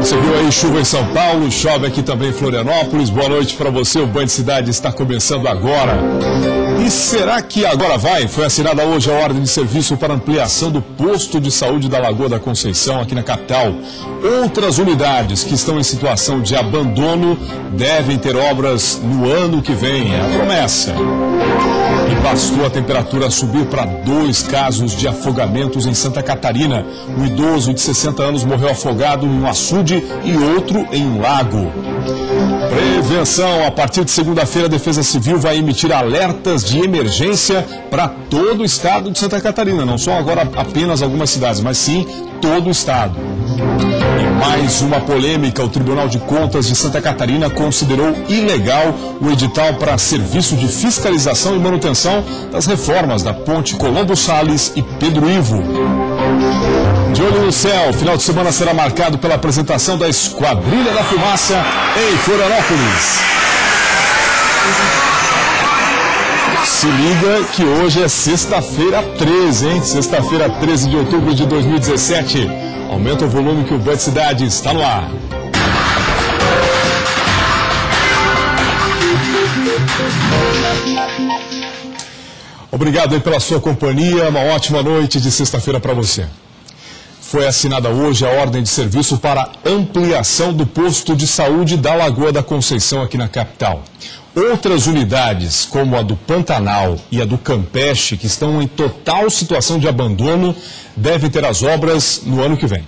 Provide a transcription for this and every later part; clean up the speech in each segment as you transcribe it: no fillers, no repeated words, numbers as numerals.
Você viu aí chuva em São Paulo, chove aqui também em Florianópolis. Boa noite para você, o Band Cidade está começando agora. E será que agora vai? Foi assinada hoje a ordem de serviço para ampliação do posto de saúde da Lagoa da Conceição, aqui na capital. Outras unidades que estão em situação de abandono devem ter obras no ano que vem, é a promessa. E bastou a temperatura subir para 2 casos de afogamentos em Santa Catarina. Um idoso de 60 anos morreu afogado em um açude e outro em um lago. Prevenção. A partir de segunda-feira, a Defesa Civil vai emitir alertas de emergência para todo o estado de Santa Catarina. Não são agora apenas algumas cidades, mas sim todo o estado. E mais uma polêmica. O Tribunal de Contas de Santa Catarina considerou ilegal o edital para serviço de fiscalização e manutenção das reformas da Ponte Colombo Salles e Pedro Ivo. De olho no céu, o final de semana será marcado pela apresentação da Esquadrilha da Fumaça em Florianópolis. Se liga que hoje é sexta-feira 13, hein? Sexta-feira 13 de outubro de 2017. Aumenta o volume que o Band Cidade está no ar. Obrigado aí pela sua companhia. Uma ótima noite de sexta-feira para você. Foi assinada hoje a ordem de serviço para ampliação do posto de saúde da Lagoa da Conceição aqui na capital. Outras unidades, como a do Pantanal e a do Campeche, que estão em total situação de abandono, devem ter as obras no ano que vem.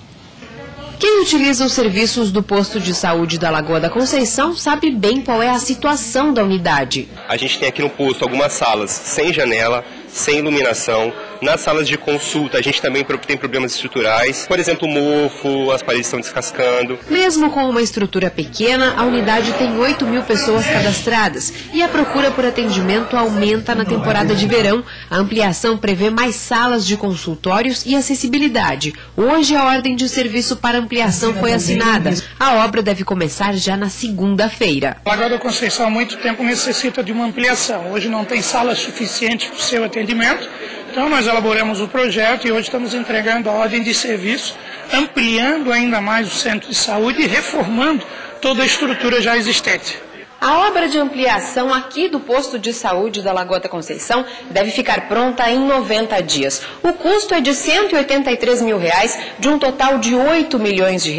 Quem utiliza os serviços do posto de saúde da Lagoa da Conceição sabe bem qual é a situação da unidade. A gente tem aqui no posto algumas salas sem janela, sem iluminação. Nas salas de consulta a gente também tem problemas estruturais, por exemplo, mofo, as paredes estão descascando. Mesmo com uma estrutura pequena, a unidade tem 8.000 pessoas cadastradas e a procura por atendimento aumenta na temporada de verão. A ampliação prevê mais salas de consultórios e acessibilidade. Hoje a ordem de serviço para ampliação foi assinada. A obra deve começar já na segunda-feira. A Lagoa da Conceição há muito tempo necessita de uma ampliação. Hoje não tem salas suficientes para o seu atendimento. Então nós elaboramos o projeto e hoje estamos entregando a ordem de serviço, ampliando ainda mais o centro de saúde e reformando toda a estrutura já existente. A obra de ampliação aqui do posto de saúde da Lagoa da Conceição deve ficar pronta em 90 dias. O custo é de R$ 183 mil, de um total de R$ 8 milhões de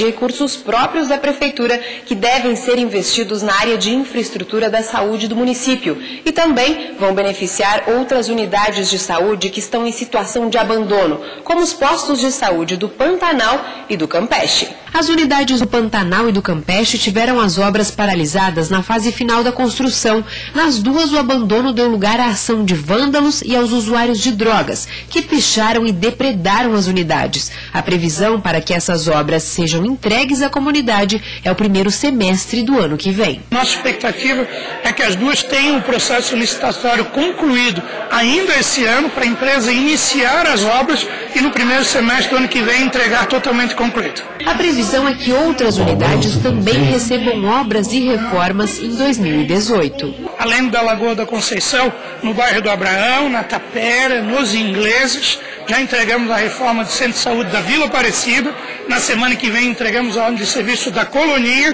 recursos próprios da Prefeitura, que devem ser investidos na área de infraestrutura da saúde do município. E também vão beneficiar outras unidades de saúde que estão em situação de abandono, como os postos de saúde do Pantanal e do Campeche. As unidades do Pantanal e do Campeche tiveram as obras paralisadas na fase final da construção. Nas duas, o abandono deu lugar à ação de vândalos e aos usuários de drogas, que picharam e depredaram as unidades. A previsão para que essas obras sejam entregues à comunidade é o primeiro semestre do ano que vem. Nossa expectativa é que as duas tenham o processo licitatório concluído ainda esse ano, para a empresa iniciar as obras e no primeiro semestre do ano que vem entregar totalmente concluído. A previsão é que outras unidades também recebam obras e reformas em 2018. Além da Lagoa da Conceição, no bairro do Abraão, na Tapera, nos Ingleses, já entregamos a reforma do Centro de Saúde da Vila Aparecida. Na semana que vem entregamos a ordem de serviço da Colonia.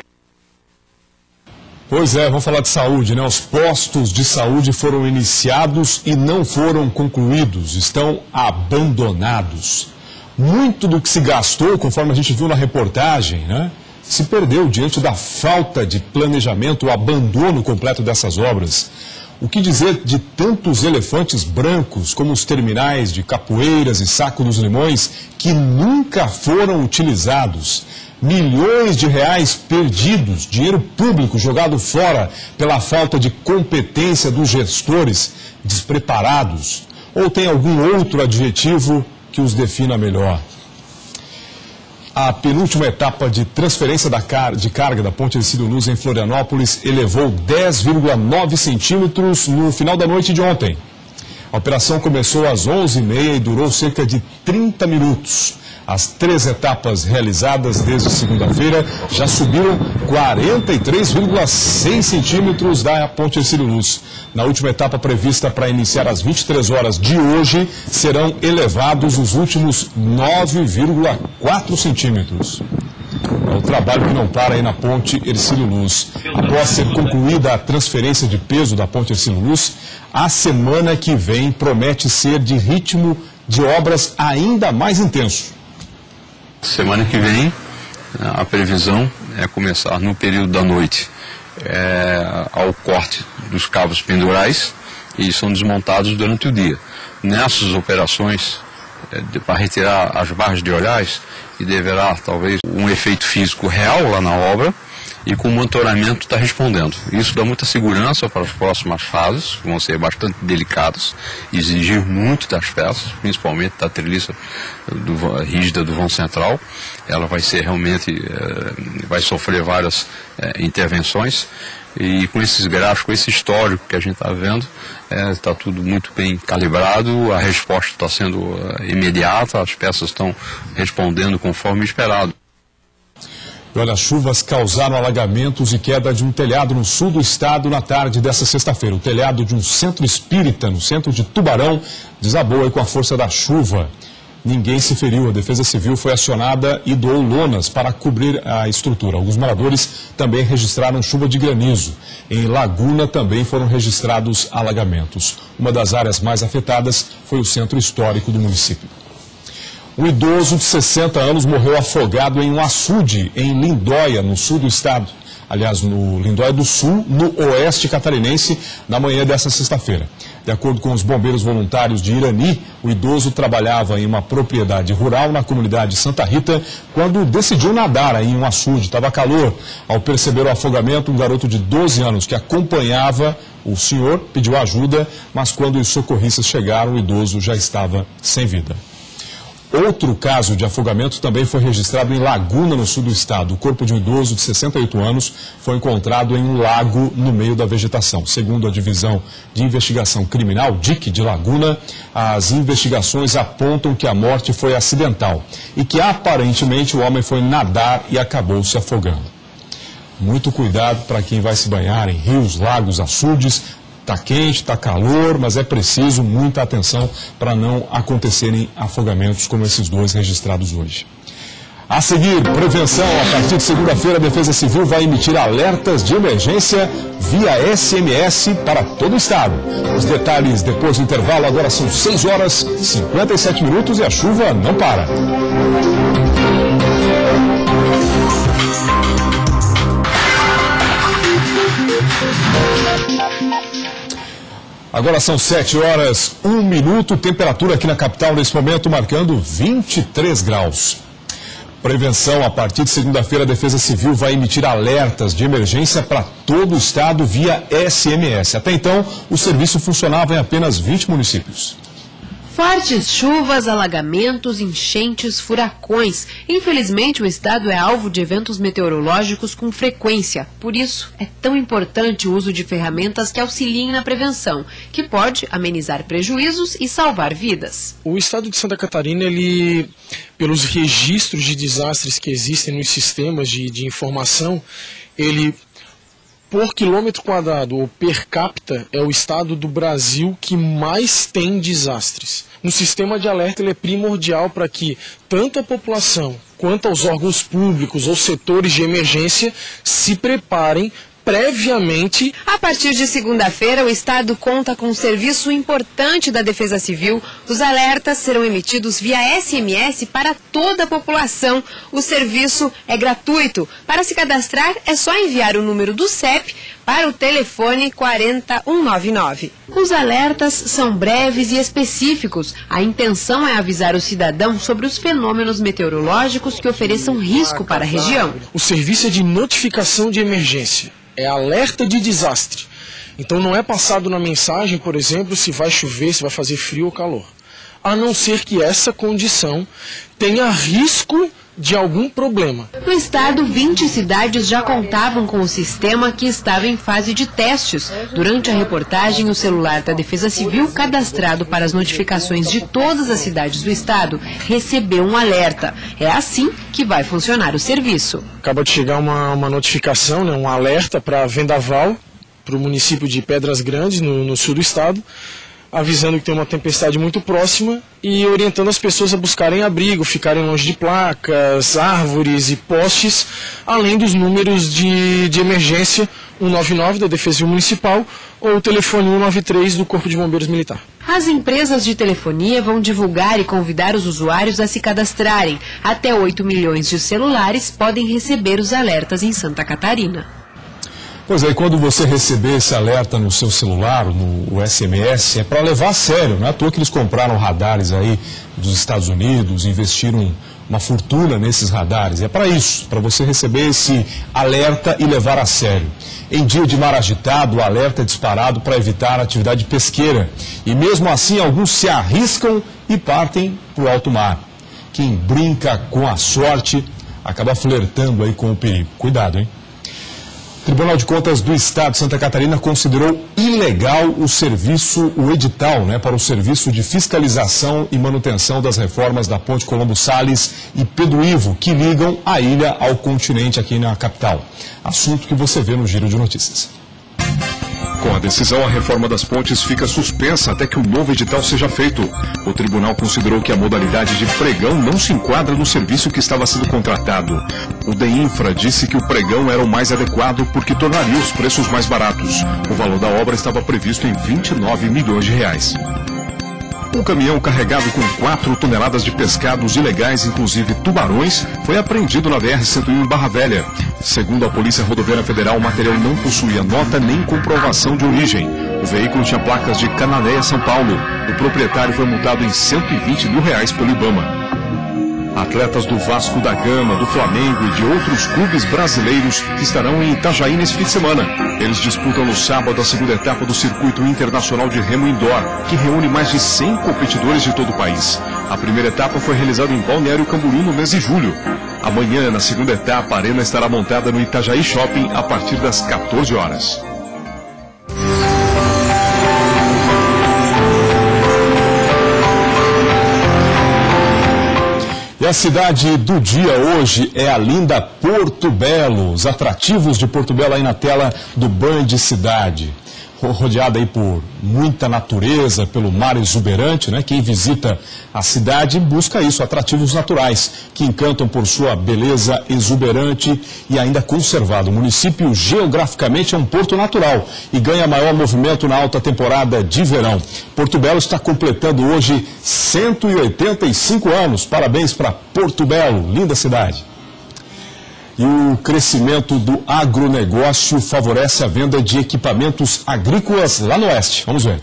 Pois é, vamos falar de saúde, né? Os postos de saúde foram iniciados e não foram concluídos, estão abandonados. Muito do que se gastou, conforme a gente viu na reportagem, né, se perdeu diante da falta de planejamento, o abandono completo dessas obras. O que dizer de tantos elefantes brancos, como os terminais de Capoeiras e Saco dos Limões, que nunca foram utilizados? Milhões de reais perdidos, dinheiro público jogado fora pela falta de competência dos gestores despreparados. Ou tem algum outro adjetivo que os defina melhor? A penúltima etapa de transferência de carga da Ponte Hercílio Luz em Florianópolis elevou 10,9 centímetros no final da noite de ontem. A operação começou às 11h30 e durou cerca de 30 minutos. As 3 etapas realizadas desde segunda-feira já subiram 43,6 centímetros da Ponte Hercílio Luz. Na última etapa prevista para iniciar às 23 horas de hoje, serão elevados os últimos 9,4 centímetros. É o trabalho que não para aí na ponte Hercílio Luz. Após ser concluída a transferência de peso da ponte Hercílio Luz, a semana que vem promete ser de ritmo de obras ainda mais intenso. Semana que vem, a previsão é começar no período da noite ao corte dos cabos pendurais e são desmontados durante o dia. Nessas operações, para retirar as barras de olhais, e deverá talvez um efeito físico real lá na obra, e com o monitoramento está respondendo. Isso dá muita segurança para as próximas fases, que vão ser bastante delicadas, exigir muito das peças, principalmente da treliça rígida do vão central. Ela vai ser realmente, vai sofrer várias intervenções, e com esses gráficos, com esse histórico que a gente está vendo, está tudo muito bem calibrado, a resposta está sendo imediata, as peças estão respondendo conforme esperado. Olha, as chuvas causaram alagamentos e queda de um telhado no sul do estado na tarde dessa sexta-feira. O telhado de um centro espírita no centro de Tubarão desabou aí com a força da chuva. Ninguém se feriu. A Defesa Civil foi acionada e doou lonas para cobrir a estrutura. Alguns moradores também registraram chuva de granizo. Em Laguna também foram registrados alagamentos. Uma das áreas mais afetadas foi o centro histórico do município. Um idoso de 60 anos morreu afogado em um açude em Lindóia, no sul do estado. Aliás, no Lindóia do Sul, no oeste catarinense, na manhã dessa sexta-feira. De acordo com os bombeiros voluntários de Irani, o idoso trabalhava em uma propriedade rural na comunidade Santa Rita quando decidiu nadar em um açude. Estava calor. Ao perceber o afogamento, um garoto de 12 anos que acompanhava o senhor pediu ajuda, mas quando os socorristas chegaram, o idoso já estava sem vida. Outro caso de afogamento também foi registrado em Laguna, no sul do estado. O corpo de um idoso de 68 anos foi encontrado em um lago no meio da vegetação. Segundo a Divisão de Investigação Criminal, DIC, de Laguna, as investigações apontam que a morte foi acidental e que aparentemente o homem foi nadar e acabou se afogando. Muito cuidado para quem vai se banhar em rios, lagos, açudes. Está quente, está calor, mas é preciso muita atenção para não acontecerem afogamentos como esses dois registrados hoje. A seguir, prevenção. A partir de segunda-feira, a Defesa Civil vai emitir alertas de emergência via SMS para todo o estado. Os detalhes depois do intervalo. Agora são 6 horas e 57 minutos e a chuva não para. Agora são 7 horas, 1 minuto, temperatura aqui na capital nesse momento marcando 23 graus. Prevenção, a partir de segunda-feira a Defesa Civil vai emitir alertas de emergência para todo o estado via SMS. Até então, o serviço funcionava em apenas 20 municípios. Fortes chuvas, alagamentos, enchentes, furacões. Infelizmente, o estado é alvo de eventos meteorológicos com frequência. Por isso, é tão importante o uso de ferramentas que auxiliem na prevenção, que pode amenizar prejuízos e salvar vidas. O estado de Santa Catarina, ele, pelos registros de desastres que existem nos sistemas de informação, ele, por quilômetro quadrado ou per capita, é o estado do Brasil que mais tem desastres. No sistema de alerta ele é primordial para que tanto a população quanto aos órgãos públicos ou setores de emergência se preparem previamente. A partir de segunda-feira, o estado conta com um serviço importante da Defesa Civil. Os alertas serão emitidos via SMS para toda a população. O serviço é gratuito. Para se cadastrar, é só enviar o número do CEP para o telefone 40199. Os alertas são breves e específicos. A intenção é avisar o cidadão sobre os fenômenos meteorológicos que ofereçam risco para a região. O serviço é de notificação de emergência. É alerta de desastre. Então não é passado na mensagem, por exemplo, se vai chover, se vai fazer frio ou calor. A não ser que essa condição tenha risco de algum problema. No estado, 20 cidades já contavam com o sistema que estava em fase de testes. Durante a reportagem, o celular da Defesa Civil, cadastrado para as notificações de todas as cidades do estado, recebeu um alerta. É assim que vai funcionar o serviço. Acaba de chegar uma notificação, né, um alerta para Vendaval, para o município de Pedras Grandes, no sul do estado, avisando que tem uma tempestade muito próxima e orientando as pessoas a buscarem abrigo, ficarem longe de placas, árvores e postes, além dos números de emergência 199 da Defesa Civil Municipal ou o telefone 193 do Corpo de Bombeiros Militar. As empresas de telefonia vão divulgar e convidar os usuários a se cadastrarem. Até 8 milhões de celulares podem receber os alertas em Santa Catarina. Pois é, quando você receber esse alerta no seu celular, no SMS, é para levar a sério. Não é à toa que eles compraram radares aí dos Estados Unidos, investiram uma fortuna nesses radares. É para isso, para você receber esse alerta e levar a sério. Em dia de mar agitado, o alerta é disparado para evitar a atividade pesqueira. E mesmo assim, alguns se arriscam e partem para o alto mar. Quem brinca com a sorte acaba flertando aí com o perigo. Cuidado, hein? O Tribunal de Contas do Estado de Santa Catarina considerou ilegal o edital, para o Serviço de Fiscalização e Manutenção das Reformas da Ponte Colombo Salles e Pedro Ivo, que ligam a ilha ao continente aqui na capital. Assunto que você vê no Giro de Notícias. Com a decisão, a reforma das pontes fica suspensa até que um novo edital seja feito. O tribunal considerou que a modalidade de pregão não se enquadra no serviço que estava sendo contratado. O DEINFRA disse que o pregão era o mais adequado porque tornaria os preços mais baratos. O valor da obra estava previsto em 29 milhões de reais. Um caminhão carregado com 4 toneladas de pescados ilegais, inclusive tubarões, foi apreendido na BR-101 em Barra Velha. Segundo a Polícia Rodoviária Federal, o material não possuía nota nem comprovação de origem. O veículo tinha placas de Cananéia, São Paulo. O proprietário foi multado em R$120 mil pelo IBAMA. Atletas do Vasco da Gama, do Flamengo e de outros clubes brasileiros estarão em Itajaí nesse fim de semana. Eles disputam no sábado a segunda etapa do Circuito Internacional de Remo Indoor, que reúne mais de 100 competidores de todo o país. A primeira etapa foi realizada em Balneário Camboriú no mês de julho. Amanhã, na segunda etapa, a arena estará montada no Itajaí Shopping a partir das 14 horas. E a cidade do dia hoje é a linda Porto Belo. Os atrativos de Porto Belo aí na tela do Band Cidade. Rodeada aí por muita natureza, pelo mar exuberante, Quem visita a cidade busca isso, atrativos naturais, que encantam por sua beleza exuberante e ainda conservada. O município geograficamente é um porto natural e ganha maior movimento na alta temporada de verão. Porto Belo está completando hoje 185 anos. Parabéns para Porto Belo, linda cidade. E o crescimento do agronegócio favorece a venda de equipamentos agrícolas lá no oeste. Vamos ver.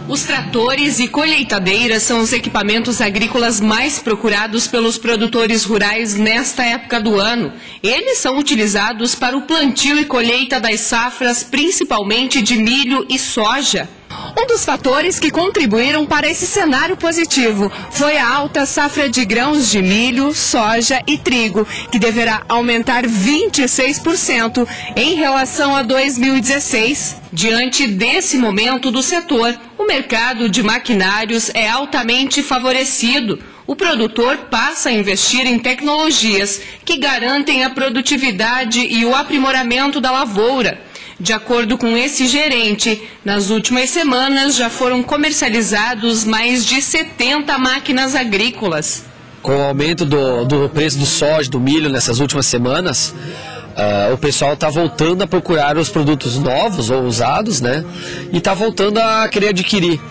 Os tratores e colheitadeiras são os equipamentos agrícolas mais procurados pelos produtores rurais nesta época do ano. Eles são utilizados para o plantio e colheita das safras, principalmente de milho e soja. Um dos fatores que contribuíram para esse cenário positivo foi a alta safra de grãos de milho, soja e trigo, que deverá aumentar 26% em relação a 2016. Diante desse momento do setor, o mercado de maquinários é altamente favorecido. O produtor passa a investir em tecnologias que garantem a produtividade e o aprimoramento da lavoura. De acordo com esse gerente, nas últimas semanas já foram comercializados mais de 70 máquinas agrícolas. Com o aumento do preço do soja, do milho nessas últimas semanas, o pessoal está voltando a procurar os produtos novos ou usados, e está voltando a querer adquirir.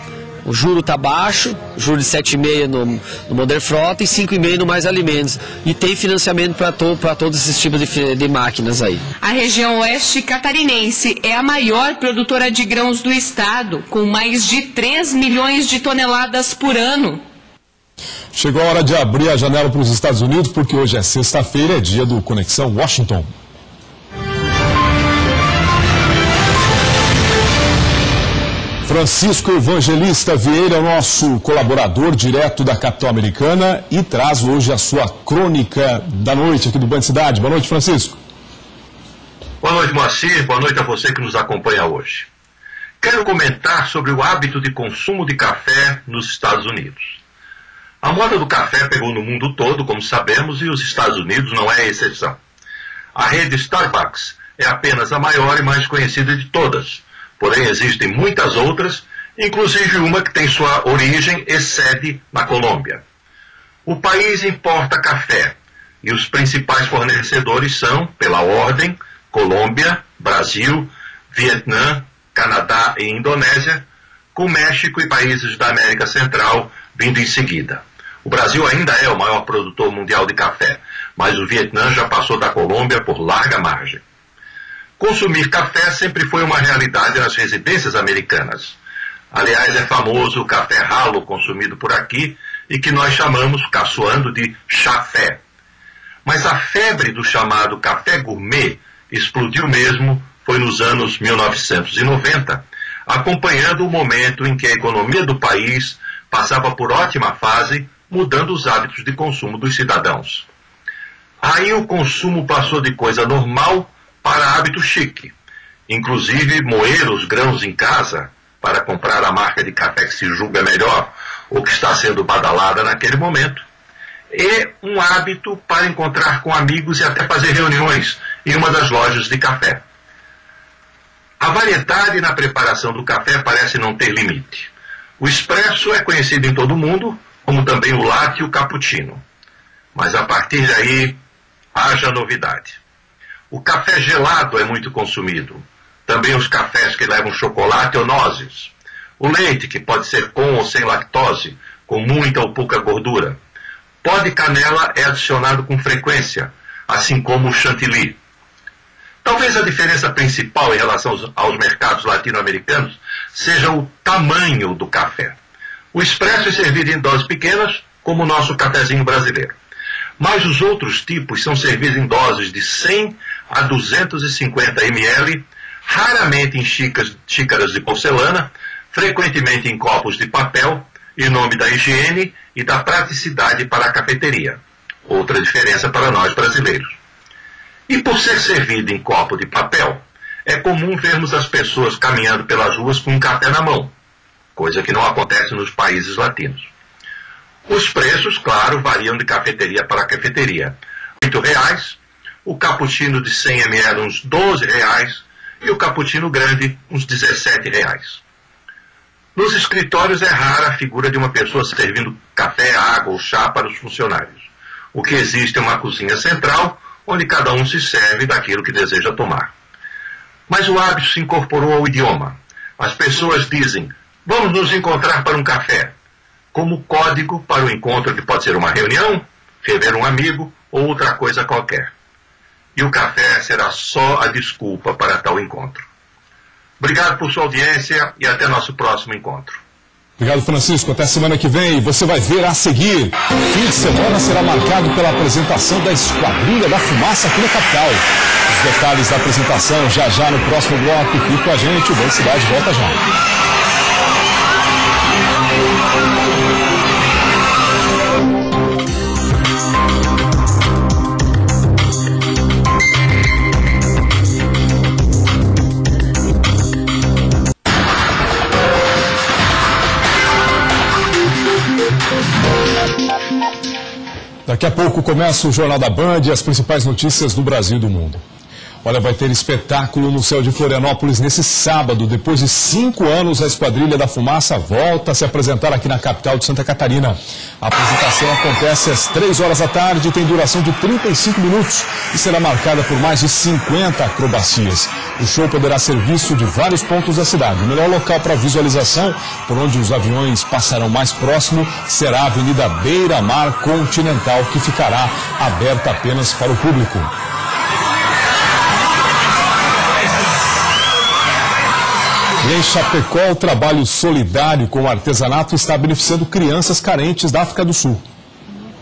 O juro está baixo, juro de 7,5% no Modern Frota e 5,5% no Mais Alimentos. E tem financiamento para todos esses tipos de máquinas aí. A região oeste catarinense é a maior produtora de grãos do estado, com mais de 3 milhões de toneladas por ano. Chegou a hora de abrir a janela para os Estados Unidos, porque hoje é sexta-feira, é dia do Conexão Washington. Francisco Evangelista Vieira é o nosso colaborador direto da capital americana e traz hoje a sua crônica da noite aqui do Band Cidade. Boa noite, Francisco. Boa noite, Moacir. Boa noite a você que nos acompanha hoje. Quero comentar sobre o hábito de consumo de café nos Estados Unidos. A moda do café pegou no mundo todo, como sabemos, e os Estados Unidos não é a exceção. A rede Starbucks é apenas a maior e mais conhecida de todas. Porém, existem muitas outras inclusive uma que tem sua origem e sede na Colômbia. O país importa café e os principais fornecedores são, pela ordem, Colômbia, Brasil, Vietnã, Canadá e Indonésia, com México e países da América Central vindo em seguida. O Brasil ainda é o maior produtor mundial de café, mas o Vietnã já passou da Colômbia por larga margem. Consumir café sempre foi uma realidade nas residências americanas. Aliás, é famoso o café ralo consumido por aqui e que nós chamamos, caçoando, de chafé. Mas a febre do chamado café gourmet explodiu mesmo, foi nos anos 1990, acompanhando o momento em que a economia do país passava por ótima fase, mudando os hábitos de consumo dos cidadãos. Aí o consumo passou de coisa normal para hábito chique, inclusive moer os grãos em casa para comprar a marca de café que se julga melhor ou que está sendo badalada naquele momento, e um hábito para encontrar com amigos e até fazer reuniões em uma das lojas de café. A variedade na preparação do café parece não ter limite. O expresso é conhecido em todo o mundo, como também o latte e o cappuccino. Mas a partir daí, haja novidade. O café gelado é muito consumido. Também os cafés que levam chocolate ou nozes. O leite, que pode ser com ou sem lactose, com muita ou pouca gordura. Pó de canela é adicionado com frequência, assim como o chantilly. Talvez a diferença principal em relação aos mercados latino-americanos seja o tamanho do café. O expresso é servido em doses pequenas, como o nosso cafezinho brasileiro. Mas os outros tipos são servidos em doses de 100 a 250 ml, raramente em xícaras de porcelana, frequentemente em copos de papel, em nome da higiene e da praticidade para a cafeteria. Outra diferença para nós brasileiros. E por ser servido em copo de papel, é comum vermos as pessoas caminhando pelas ruas com um café na mão, coisa que não acontece nos países latinos. Os preços, claro, variam de cafeteria para cafeteria. R$ 8, o cappuccino de 100 ml uns R$ 12 e o cappuccino grande uns R$ 17. Nos escritórios é rara a figura de uma pessoa servindo café, água ou chá para os funcionários. O que existe é uma cozinha central, onde cada um se serve daquilo que deseja tomar. Mas o hábito se incorporou ao idioma. As pessoas dizem, vamos nos encontrar para um café, como código para o encontro que pode ser uma reunião, rever um amigo ou outra coisa qualquer. E o café será só a desculpa para tal encontro. Obrigado por sua audiência e até nosso próximo encontro. Obrigado, Francisco. Até semana que vem. Você vai ver a seguir. Fim de semana será marcado pela apresentação da Esquadrilha da Fumaça aqui na capital. Os detalhes da apresentação já no próximo bloco. Fique com a gente. O Bom Cidade volta já. Daqui a pouco começa o Jornal da Band e as principais notícias do Brasil e do mundo. Olha, vai ter espetáculo no céu de Florianópolis nesse sábado. Depois de 5 anos, a Esquadrilha da Fumaça volta a se apresentar aqui na capital de Santa Catarina. A apresentação acontece às 3 horas da tarde e tem duração de 35 minutos e será marcada por mais de 50 acrobacias. O show poderá ser visto de vários pontos da cidade. O melhor local para visualização, por onde os aviões passarão mais próximo, será a Avenida Beira Mar Continental, que ficará aberta apenas para o público. E em Chapecó, o trabalho solidário com o artesanato está beneficiando crianças carentes da África do Sul.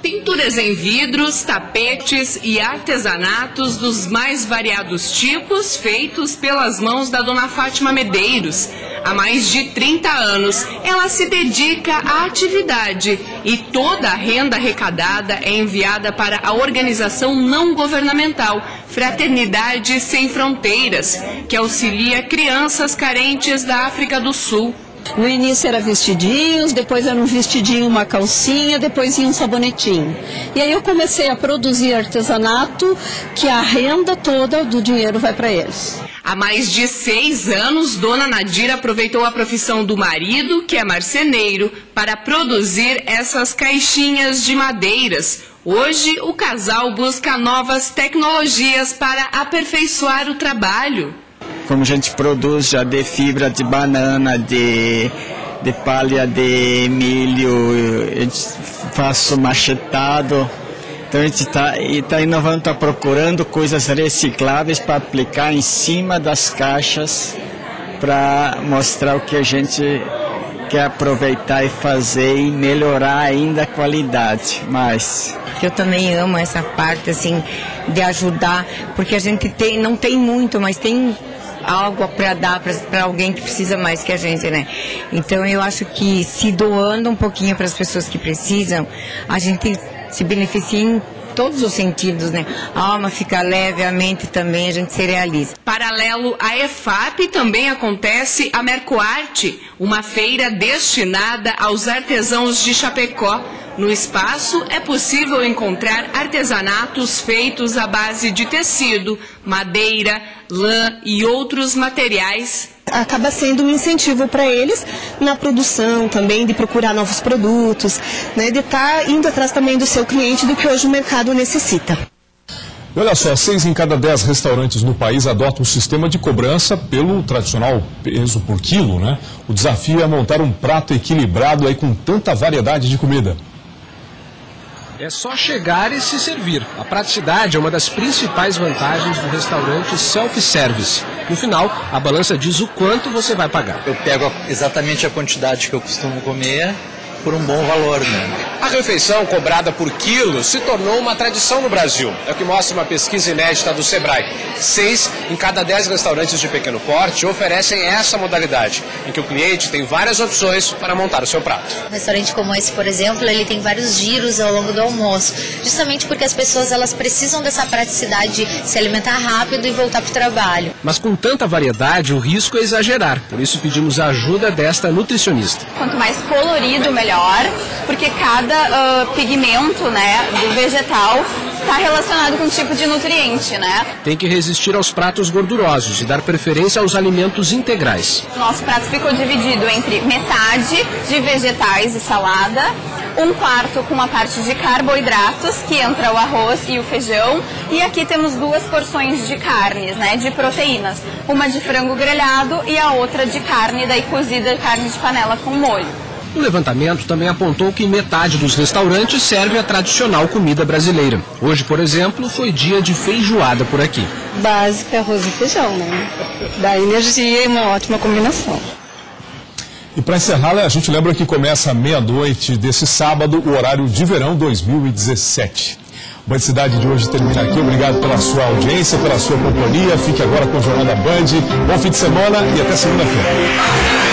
Pinturas em vidros, tapetes e artesanatos dos mais variados tipos, feitos pelas mãos da dona Fátima Medeiros. Há mais de 30 anos, ela se dedica à atividade e toda a renda arrecadada é enviada para a organização não governamental Fraternidade Sem Fronteiras, que auxilia crianças carentes da África do Sul. No início era vestidinhos, depois era um vestidinho, uma calcinha, depois ia um sabonetinho. E aí eu comecei a produzir artesanato, que a renda toda do dinheiro vai para eles. Há mais de 6 anos, Dona Nadira aproveitou a profissão do marido, que é marceneiro, para produzir essas caixinhas de madeiras. Hoje, o casal busca novas tecnologias para aperfeiçoar o trabalho. Como a gente produz já de fibra de banana, de palha de milho, a gente faz machetado. Então a gente está inovando, está procurando coisas recicláveis para aplicar em cima das caixas para mostrar o que a gente quer aproveitar e fazer e melhorar ainda a qualidade. Mas eu também amo essa parte assim de ajudar, porque a gente não tem muito, mas tem algo para dar para alguém que precisa mais que a gente, né? Então eu acho que se doando um pouquinho para as pessoas que precisam, a gente se beneficia em todos os sentidos, né? A alma fica leve, a mente também, a gente se realiza. Paralelo à EFAP, também acontece a Mercoarte, uma feira destinada aos artesãos de Chapecó. No espaço é possível encontrar artesanatos feitos à base de tecido, madeira, lã e outros materiais. Acaba sendo um incentivo para eles na produção também, de procurar novos produtos, né, de estar indo atrás também do seu cliente, do que hoje o mercado necessita. E olha só, 6 em cada 10 restaurantes no país adotam um sistema de cobrança pelo tradicional peso por quilo, né? O desafio é montar um prato equilibrado aí com tanta variedade de comida. É só chegar e se servir. A praticidade é uma das principais vantagens do restaurante self-service. No final, a balança diz o quanto você vai pagar. Eu pego exatamente a quantidade que eu costumo comer por um bom valor, né? A refeição cobrada por quilo se tornou uma tradição no Brasil. É o que mostra uma pesquisa inédita do Sebrae. 6 em cada 10 restaurantes de pequeno porte oferecem essa modalidade, em que o cliente tem várias opções para montar o seu prato. Um restaurante como esse, por exemplo, ele tem vários giros ao longo do almoço, justamente porque as pessoas elas precisam dessa praticidade de se alimentar rápido e voltar para o trabalho. Mas com tanta variedade, o risco é exagerar. Por isso pedimos a ajuda desta nutricionista. Quanto mais colorido, melhor, porque cada pigmento, né, do vegetal está relacionado com um tipo de nutriente, né? Tem que resistir aos pratos gordurosos e dar preferência aos alimentos integrais. Nosso prato ficou dividido entre metade de vegetais e salada, 1/4 com uma parte de carboidratos, que entra o arroz e o feijão, e aqui temos 2 porções de carnes, né, de proteínas, uma de frango grelhado e a outra de carne, daí cozida, carne de panela com molho. O levantamento também apontou que metade dos restaurantes serve a tradicional comida brasileira. Hoje, por exemplo, foi dia de feijoada por aqui. Básica, arroz e feijão, né? Dá energia e uma ótima combinação. E para encerrar, a gente lembra que começa à meia-noite desse sábado, o horário de verão 2017. O Band Cidade de hoje termina aqui. Obrigado pela sua audiência, pela sua companhia. Fique agora com o Jornal da Band. Bom fim de semana e até segunda-feira.